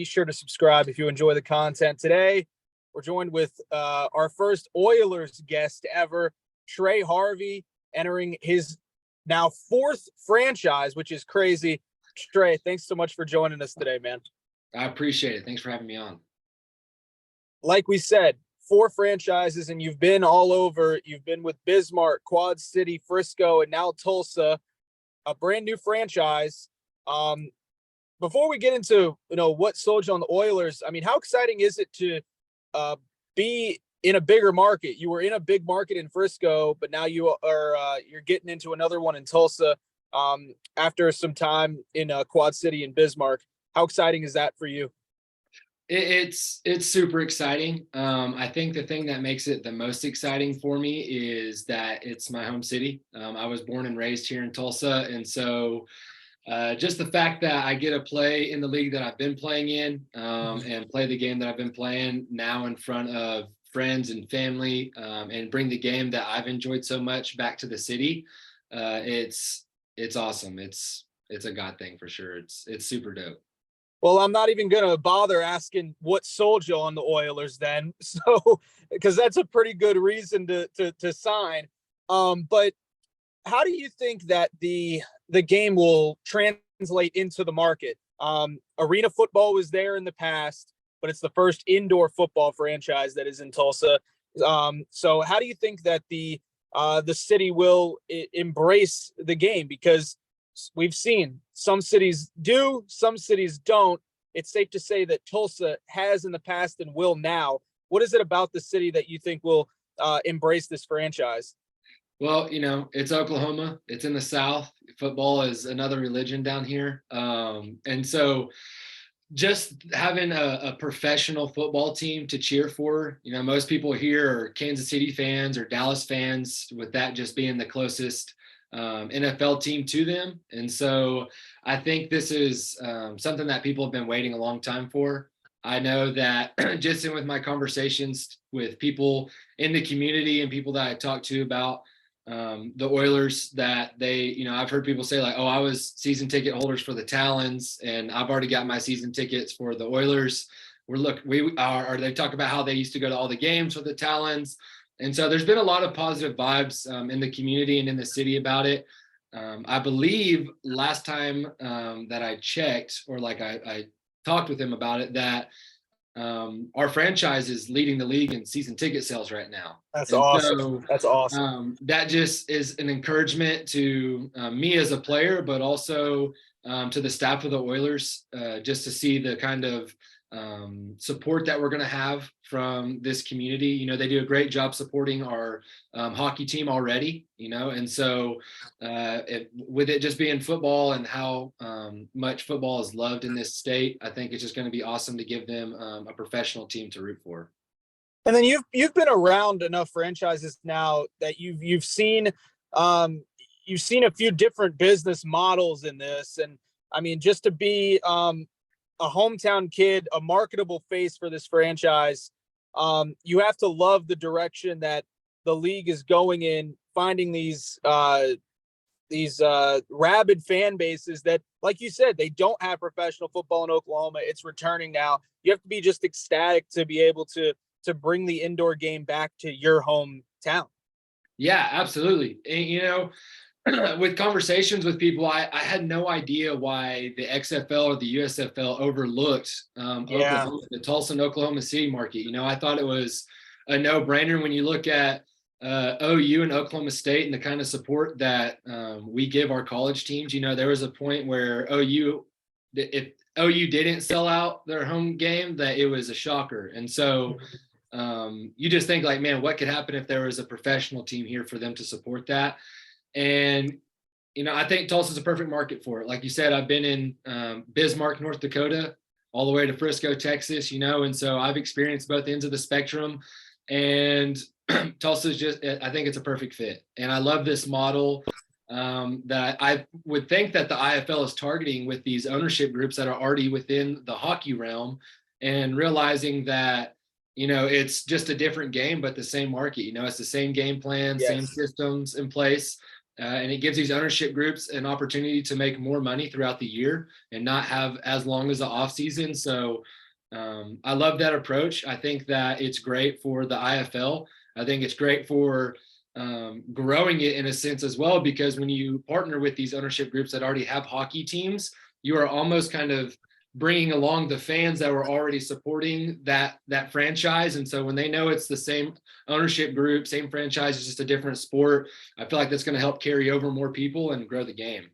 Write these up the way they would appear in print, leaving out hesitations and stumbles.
Be sure to subscribe if you enjoy the content. Today, we're joined with our first Oilers guest ever, Tre Harvey, entering his now fourth franchise, which is crazy. Tre, thanks so much for joining us today, man. I appreciate it. Thanks for having me on. Like we said, 4 franchises, and you've been all over. You've been with Bismarck, Quad City, Frisco, and now Tulsa, a brand new franchise. Before we get into what sold you on the Oilers, I mean, how exciting is it to be in a bigger market? You were in a big market in Frisco, but now you're getting into another one in Tulsa after some time in Quad City and Bismarck. How exciting is that for you? It's super exciting. I think the thing that makes it the most exciting for me is that it's my home city. I was born and raised here in Tulsa, and so just the fact that I get to play in the league that I've been playing in and play the game that I've been playing now in front of friends and family and bring the game that I've enjoyed so much back to the city. It's awesome. It's a God thing for sure. It's super dope. Well, I'm not even going to bother asking what sold you on the Oilers then. So, because that's a pretty good reason to sign. But how do you think that the game will translate into the market? Arena football was there in the past, but it's the first indoor football franchise that is in Tulsa. So how do you think that the city will embrace the game? Because we've seen some cities do, some cities don't. It's safe to say that Tulsa has in the past and will now. What is it about the city that you think will embrace this franchise? Well, it's Oklahoma. It's in the South. Football is another religion down here. And so just having a professional football team to cheer for, most people here are Kansas City fans or Dallas fans, with that just being the closest NFL team to them. And so I think this is something that people have been waiting a long time for. I know that just with my conversations with people in the community and people that I talked to about the Oilers, that I've heard people say like, oh, I was season ticket holders for the Talons and I've already got my season tickets for the Oilers. They talk about how they used to go to all the games for the Talons. And so there's been a lot of positive vibes in the community and in the city about it. I believe last time that I checked, or like I talked with him about it, that our franchise is leading the league in season ticket sales right now. That's awesome. So, that's awesome. That just is an encouragement to me as a player, but also to the staff of the Oilers, just to see the kind of support that we're going to have from this community. They do a great job supporting our hockey team already, and so with it just being football and how much football is loved in this state, I think it's just going to be awesome to give them a professional team to root for. And then you've been around enough franchises now that you've seen a few different business models in this. And I mean, just to be a hometown kid, a marketable face for this franchise, you have to love the direction that the league is going in, finding these rabid fan bases that, like you said, they don't have professional football in Oklahoma. It's returning now. You have to be just ecstatic to be able to bring the indoor game back to your hometown. Yeah, absolutely. And, with conversations with people, I had no idea why the XFL or the USFL overlooked Oklahoma, the Tulsa and Oklahoma City market. I thought it was a no-brainer when you look at OU and Oklahoma State and the kind of support that we give our college teams. There was a point where if OU didn't sell out their home game, that it was a shocker. And so you just think like, man, what could happen if there was a professional team here for them to support that? And, I think Tulsa is a perfect market for it. Like you said, I've been in Bismarck, North Dakota, all the way to Frisco, Texas, and so I've experienced both ends of the spectrum. And Tulsa is I think it's a perfect fit. And I love this model that I would think that the IFL is targeting with these ownership groups that are already within the hockey realm, and realizing that, it's just a different game, but the same market. It's the same game plan, Same systems in place. and it gives these ownership groups an opportunity to make more money throughout the year and not have as long as the off season. So I love that approach. I think that it's great for the IFL. I think it's great for growing it in a sense as well, because when you partner with these ownership groups that already have hockey teams, you are almost kind of bringing along the fans that were already supporting that franchise. And so when they know it's the same ownership group, same franchise, it's just a different sport, I feel like that's going to help carry over more people and grow the game.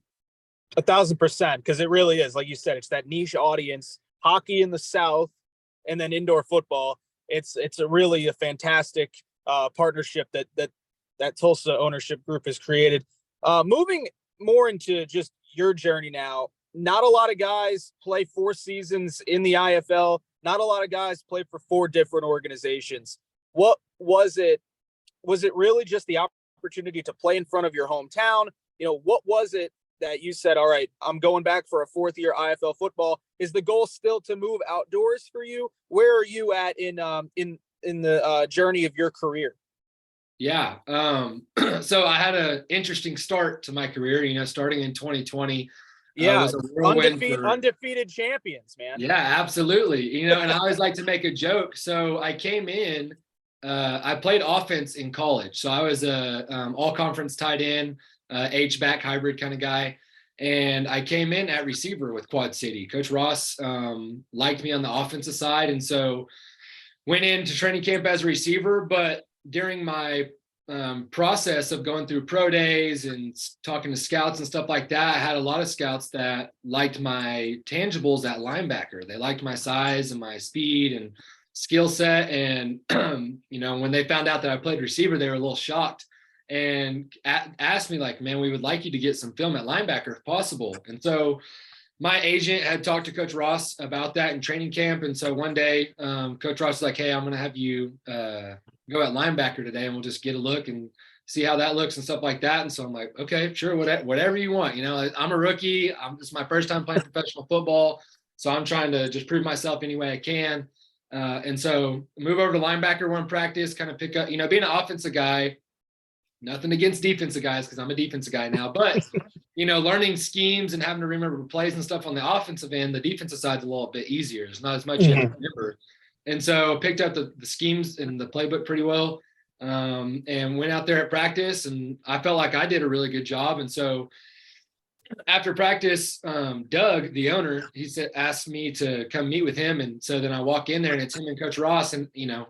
1,000%, because it really is, like you said, it's that niche audience, hockey in the South, and then indoor football. It's a fantastic partnership that Tulsa ownership group has created. Moving more into just your journey now, not a lot of guys play 4 seasons in the IFL. Not a lot of guys play for 4 different organizations. What was it? Was it really just the opportunity to play in front of your hometown? What was it that you said, all right, I'm going back for a 4th year IFL football? Is the goal still to move outdoors for you? Where are you at in the journey of your career? Yeah. So I had an interesting start to my career, starting in 2020. Yeah, was a whirlwind undefeated champions, man. Yeah, absolutely. And I always like to make a joke. So I came in, I played offense in college. So I was a all conference tight end, H-back hybrid kind of guy. And I came in at receiver with Quad City. Coach Ross liked me on the offensive side. And so went into training camp as a receiver. But during my process of going through pro days and talking to scouts and stuff like that, I had a lot of scouts that liked my tangibles at linebacker. They liked my size and my speed and skill set. And, when they found out that I played receiver, they were a little shocked and asked me like, man, we would like you to get some film at linebacker if possible. And so my agent had talked to Coach Ross about that in training camp. And so one day, Coach Ross was like, hey, I'm going to have you go at linebacker today, and we'll just get a look and see how that looks and stuff like that. And so I'm like, okay, sure, whatever you want. I'm a rookie. This is my first time playing professional football. So I'm trying to just prove myself any way I can. And so move over to linebacker one practice, kind of pick up, being an offensive guy, nothing against defensive guys because I'm a defensive guy now, but learning schemes and having to remember plays and stuff on the offensive end, the defensive side's a little bit easier. There's not as much you have to remember. And so picked up the schemes and the playbook pretty well, and went out there at practice, and I felt like I did a really good job. And so after practice, Doug, the owner, asked me to come meet with him. And so then I walk in there, and it's him and Coach Ross, and,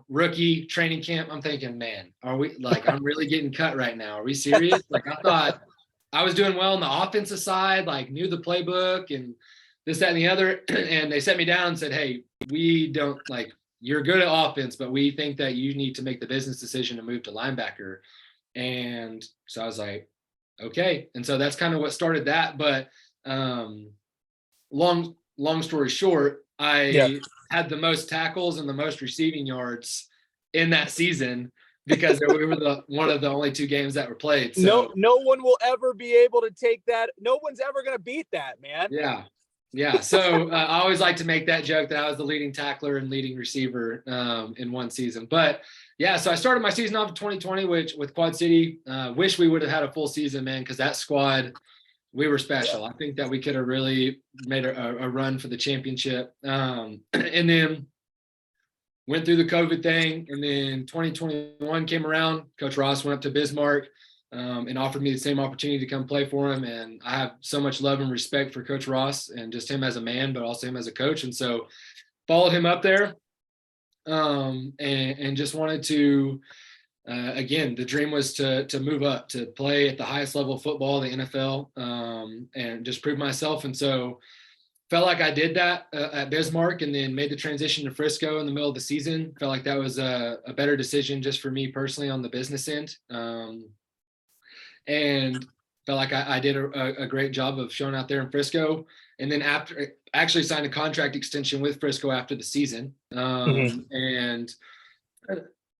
rookie training camp. I'm thinking, man, are we I'm really getting cut right now? Are we serious? I thought I was doing well on the offensive side, knew the playbook and this, that, and the other. And they set me down and said, hey, we don't you're good at offense, but we think that you need to make the business decision to move to linebacker. And so I was like, okay. And so that's kind of what started that. But long story short, I had the most tackles and the most receiving yards in that season because we were one of the only 2 games that were played. So no one will ever be able to take that. No one's ever going to beat that, man. Yeah. Yeah. So I always like to make that joke that I was the leading tackler and leading receiver in one season. But yeah, so I started my season off in 2020, with Quad City. Wish we would have had a full season, man, because that squad, we were special. I think that we could have really made a run for the championship. And then went through the COVID thing. And then 2021 came around. Coach Ross went up to Bismarck and offered me the same opportunity to come play for him. And I have so much love and respect for Coach Ross and just him as a man, but also him as a coach. And so followed him up there and just wanted to, again, the dream was to move up, to play at the highest level of football, the NFL, and just prove myself. And so felt like I did that at Bismarck, and then made the transition to Frisco in the middle of the season. Felt like that was a better decision just for me personally on the business end. And felt like I did a great job of showing out there in Frisco. And then actually signed a contract extension with Frisco after the season, and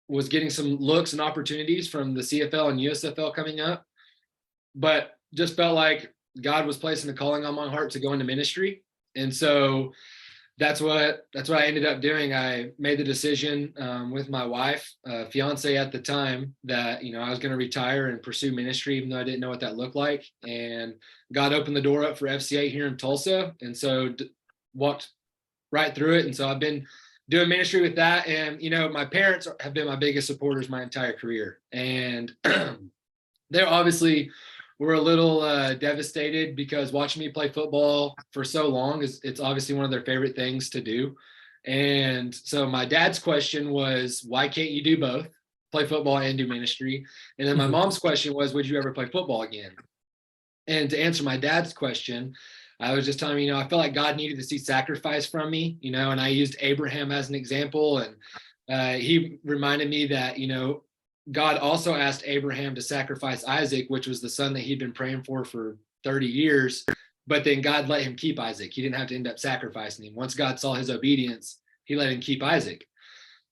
was getting some looks and opportunities from the CFL and USFL coming up, but just felt like God was placing a calling on my heart to go into ministry. And so That's what I ended up doing. I made the decision with my wife, fiance at the time, that I was going to retire and pursue ministry, even though I didn't know what that looked like. And God opened the door up for FCA here in Tulsa, and so walked right through it. And so I've been doing ministry with that. And my parents have been my biggest supporters my entire career, and they're obviously were a little devastated because watching me play football for so long it's obviously one of their favorite things to do. And so my dad's question was, why can't you do both, play football and do ministry? And then my mom's question was, would you ever play football again? And to answer my dad's question, I was just telling him, I felt like God needed to see sacrifice from me, and I used Abraham as an example. And he reminded me that, God also asked Abraham to sacrifice Isaac, which was the son that he'd been praying for 30 years. But then God let him keep Isaac. He didn't have to end up sacrificing him. Once God saw his obedience, he let him keep Isaac.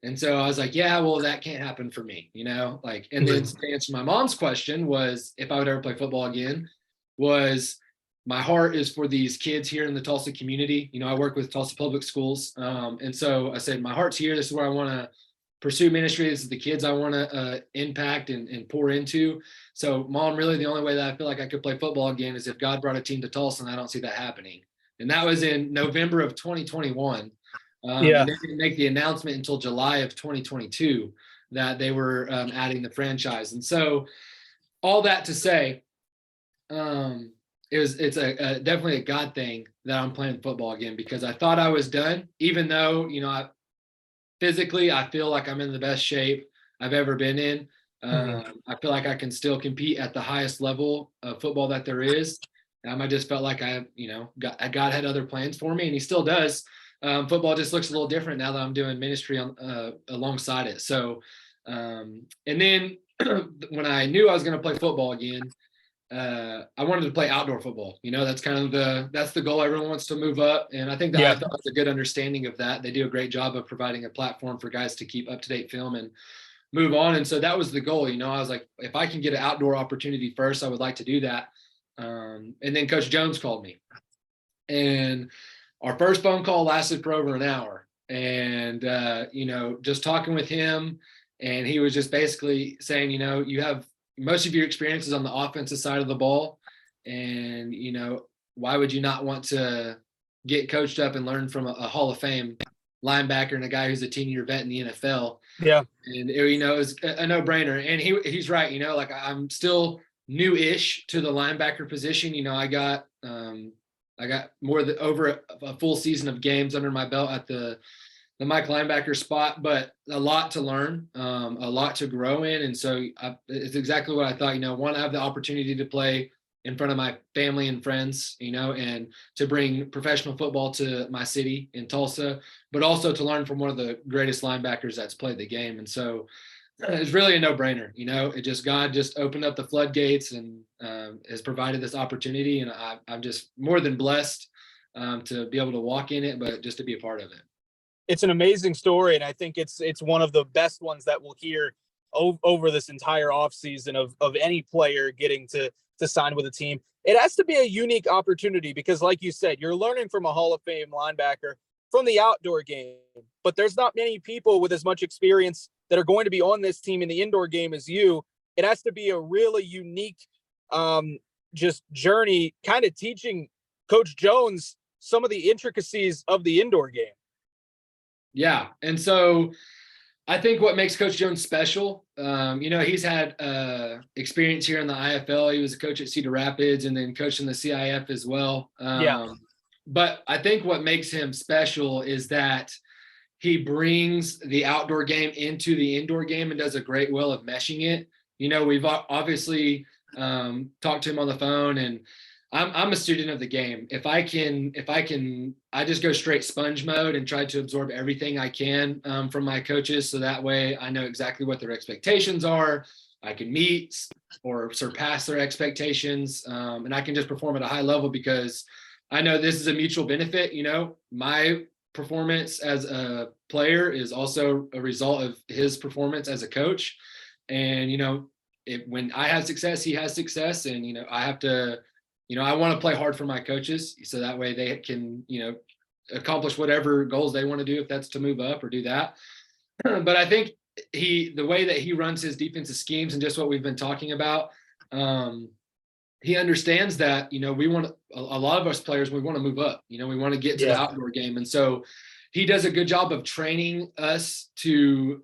And so I was like, yeah, well, that can't happen for me, and then to answer my mom's question was, if I would ever play football again, was my heart is for these kids here in the Tulsa community. I work with Tulsa Public Schools. And so I said, my heart's here. This is where I want to pursue ministry. This is the kids I want to impact and pour into. So, Mom, really the only way that I feel like I could play football again is if God brought a team to Tulsa, and I don't see that happening. And that was in November of 2021. And they didn't make the announcement until July of 2022 that they were adding the franchise. And so all that to say, it's definitely a God thing that I'm playing football again, because I thought I was done, even though, physically, I feel like I'm in the best shape I've ever been in. I feel like I can still compete at the highest level of football that there is. I just felt like God had other plans for me, and he still does. Football just looks a little different now that I'm doing ministry alongside it. So, and then when I knew I was going to play football again, I wanted to play outdoor football. That's kind of that's the goal. Everyone wants to move up. And I think the NFL has a good understanding of that. They do a great job of providing a platform for guys to keep up-to-date film and move on. And so that was the goal. I was like, if I can get an outdoor opportunity first, I would like to do that. And then Coach Jones called me, and our first phone call lasted for over an hour. And, just talking with him, and he was just basically saying, you have most of your experiences on the offensive side of the ball. And, why would you not want to get coached up and learn from a Hall of Fame linebacker and a guy who's a 10-year vet in the NFL? Yeah. And, it was a no-brainer. And he's right, like I'm still new-ish to the linebacker position. I got more than over a full season of games under my belt at the Mike linebacker spot, but a lot to learn, a lot to grow in. And so it's exactly what I thought. One, I have the opportunity to play in front of my family and friends, and to bring professional football to my city in Tulsa, but also to learn from one of the greatest linebackers that's played the game. And so it's really a no-brainer. God just opened up the floodgates and has provided this opportunity. And I'm just more than blessed to be able to walk in it, but just to be a part of it. It's an amazing story, and I think it's one of the best ones that we'll hear over this entire offseason of any player getting to sign with a team. It has to be a unique opportunity because, like you said, you're learning from a Hall of Fame linebacker from the outdoor game, but there's not many people with as much experience that are going to be on this team in the indoor game as you. It has to be a really unique just journey, kind of teaching Coach Jones some of the intricacies of the indoor game. Yeah. And so I think what makes Coach Jones special, he's had experience here in the IFL. He was a coach at Cedar Rapids and then coached in the CIF as well. But I think what makes him special is that he brings the outdoor game into the indoor game and does a great will of meshing it. We've obviously talked to him on the phone, and I'm a student of the game. If I can, I just go straight sponge mode and try to absorb everything I can from my coaches. So that way I know exactly what their expectations are. I can meet or surpass their expectations, and I can just perform at a high level because I know this is a mutual benefit. My performance as a player is also a result of his performance as a coach. And, when I have success, he has success. And, I have to, I want to play hard for my coaches so that way they can, accomplish whatever goals they want to do, if that's to move up or do that. But I think the way that he runs his defensive schemes and just what we've been talking about, he understands that, we want a lot of us players, we want to move up, we want to get to the outdoor game. And so he does a good job of training us to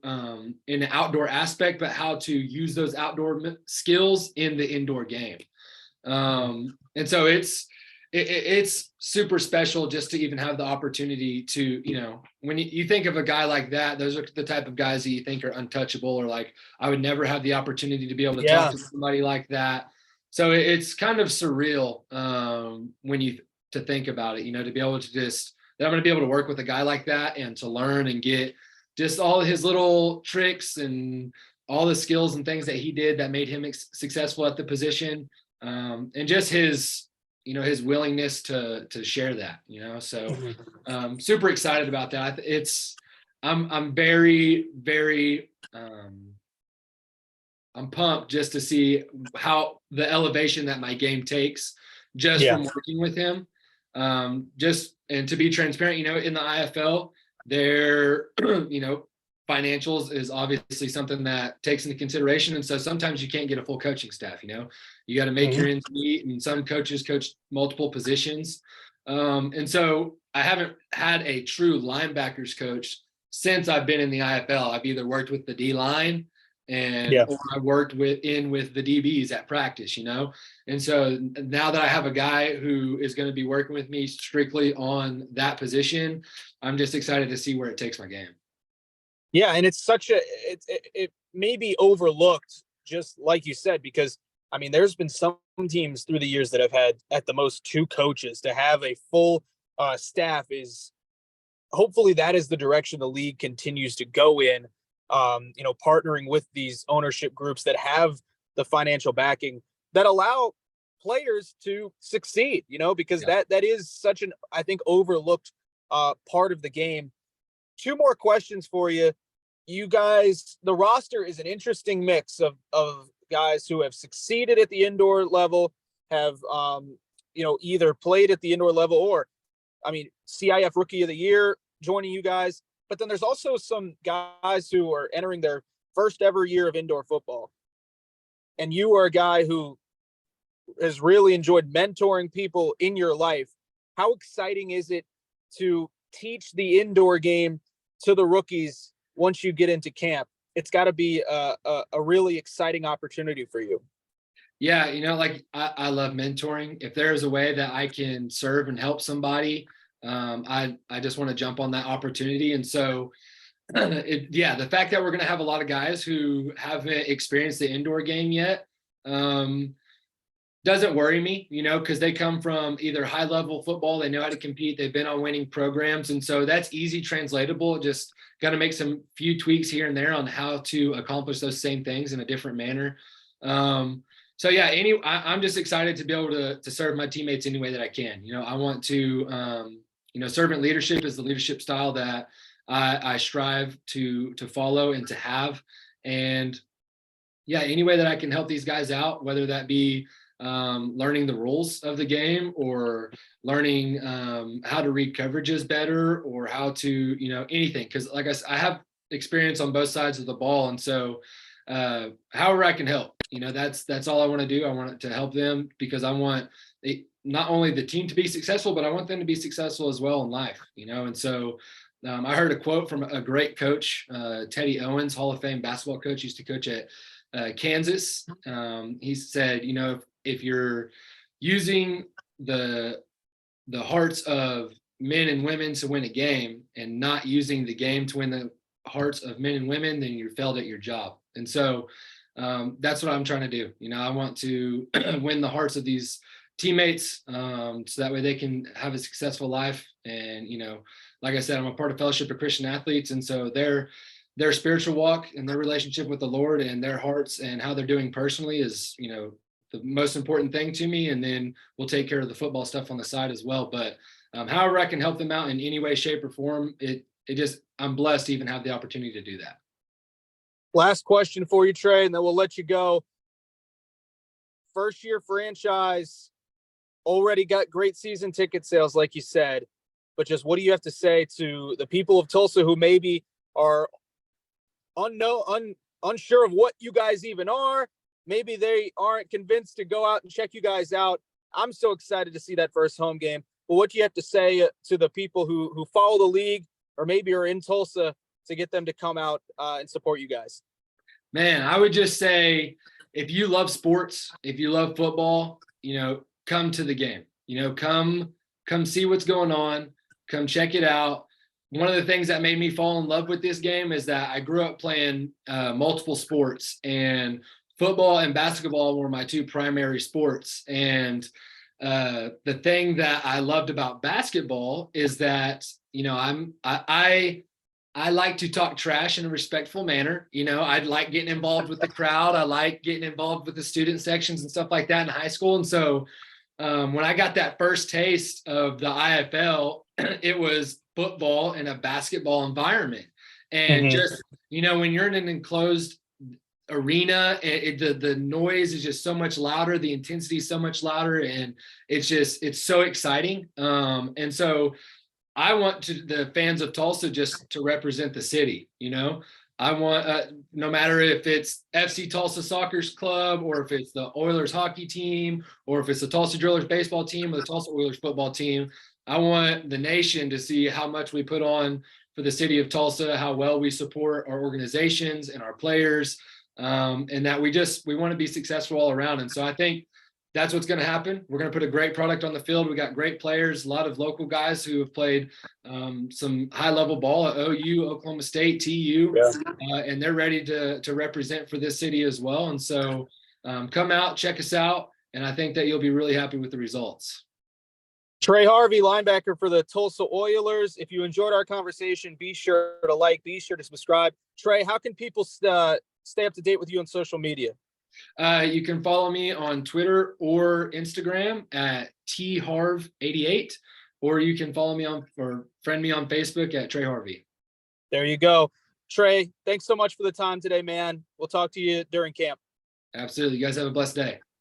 in the outdoor aspect, but how to use those outdoor skills in the indoor game. And so it's super special just to even have the opportunity to, when you think of a guy like that, those are the type of guys that you think are untouchable, or like, I would never have the opportunity to be able to talk to somebody like that. So it's kind of surreal to think about it, to be able to that I'm going to be able to work with a guy like that and to learn and get just all his little tricks and all the skills and things that he did that made him successful at the position. And just his willingness to share that, so super excited about that. I'm very, very, I'm pumped just to see how the elevation that my game takes just from working with him. And to be transparent, in the IFL, there, financials is obviously something that takes into consideration. And so sometimes you can't get a full coaching staff, you got to make your ends meet, and some coaches coach multiple positions. And so I haven't had a true linebackers coach since I've been in the IFL. I've either worked with the D line or I worked with the DBs at practice, And so now that I have a guy who is going to be working with me strictly on that position, I'm just excited to see where it takes my game. Yeah. And it's it may be overlooked, just like you said, because there's been some teams through the years that have had at the most 2 coaches. To have a full staff is, hopefully that is the direction the league continues to go in, partnering with these ownership groups that have the financial backing that allow players to succeed, because that is such an, I think, overlooked part of the game. 2 more questions for you. You guys, the roster is an interesting mix of guys who have succeeded at the indoor level, have, either played at the indoor level or, CIF Rookie of the Year joining you guys. But then there's also some guys who are entering their first ever year of indoor football. And you are a guy who has really enjoyed mentoring people in your life. How exciting is it to teach the indoor game to the rookies once you get into camp? It's got to be a really exciting opportunity for you. Yeah, I love mentoring. If there's a way that I can serve and help somebody, I just want to jump on that opportunity. And so, the fact that we're going to have a lot of guys who haven't experienced the indoor game yet doesn't worry me, because they come from either high level football, they know how to compete, they've been on winning programs. And so that's easy translatable. Just got to make some few tweaks here and there on how to accomplish those same things in a different manner. So I'm just excited to be able to serve my teammates any way that I can. I want to, servant leadership is the leadership style that I strive to follow and to have. And any way that I can help these guys out, whether that be learning the rules of the game or learning how to read coverages better or how to, anything. Because like I said, I have experience on both sides of the ball. And so however I can help, that's all I want to do. I want to help them because I want not only the team to be successful, but I want them to be successful as well in life, And so I heard a quote from a great coach, Teddy Owens, Hall of Fame basketball coach, used to coach at Kansas. He said, if you're using the hearts of men and women to win a game and not using the game to win the hearts of men and women, then you failed at your job. And so that's what I'm trying to do. I want to win the hearts of these teammates so that way they can have a successful life. And, like I said, I'm a part of Fellowship of Christian Athletes. And so their spiritual walk and their relationship with the Lord and their hearts and how they're doing personally is, the most important thing to me. And then we'll take care of the football stuff on the side as well. But however I can help them out in any way, shape, or form, I'm blessed to even have the opportunity to do that. Last question for you, Tre, and then we'll let you go. First year franchise, already got great season ticket sales, like you said. but just what do you have to say to the people of Tulsa who maybe are unsure of what you guys even are? Maybe they aren't convinced to go out and check you guys out. I'm so excited to see that first home game. But what do you have to say to the people who follow the league or maybe are in Tulsa to get them to come out and support you guys? Man, I would just say, if you love sports, if you love football, come to the game. Come see what's going on. Come check it out. One of the things that made me fall in love with this game is that I grew up playing multiple sports, and football and basketball were my two primary sports. And the thing that I loved about basketball is that, I like to talk trash in a respectful manner. I like getting involved with the crowd. I like getting involved with the student sections and stuff like that in high school. And so when I got that first taste of the IFL, it was football in a basketball environment. And just, when you're in an enclosed arena, the noise is just so much louder, the intensity is so much louder, and it's so exciting. And so I want the fans of Tulsa just to represent the city. I want, no matter if it's FC Tulsa Soccer Club, or if it's the Oilers hockey team, or if it's the Tulsa Drillers baseball team, or the Tulsa Oilers football team, I want the nation to see how much we put on for the city of Tulsa, how well we support our organizations and our players, and that we want to be successful all around. And so I think that's what's going to happen. We're going to put a great product on the field. We got great players, a lot of local guys who have played some high-level ball at OU, Oklahoma State, TU, and they're ready to represent for this city as well. And so come out, check us out, and I think that you'll be really happy with the results. Tre Harvey, linebacker for the Tulsa Oilers. If you enjoyed our conversation, be sure to like, be sure to subscribe. Tre, how can people stay up to date with you on social media? You can follow me on Twitter or Instagram at tharv88, or you can follow me or friend me on Facebook at Tre Harvey. There you go. Tre, thanks so much for the time today, man. We'll talk to you during camp. Absolutely. You guys have a blessed day.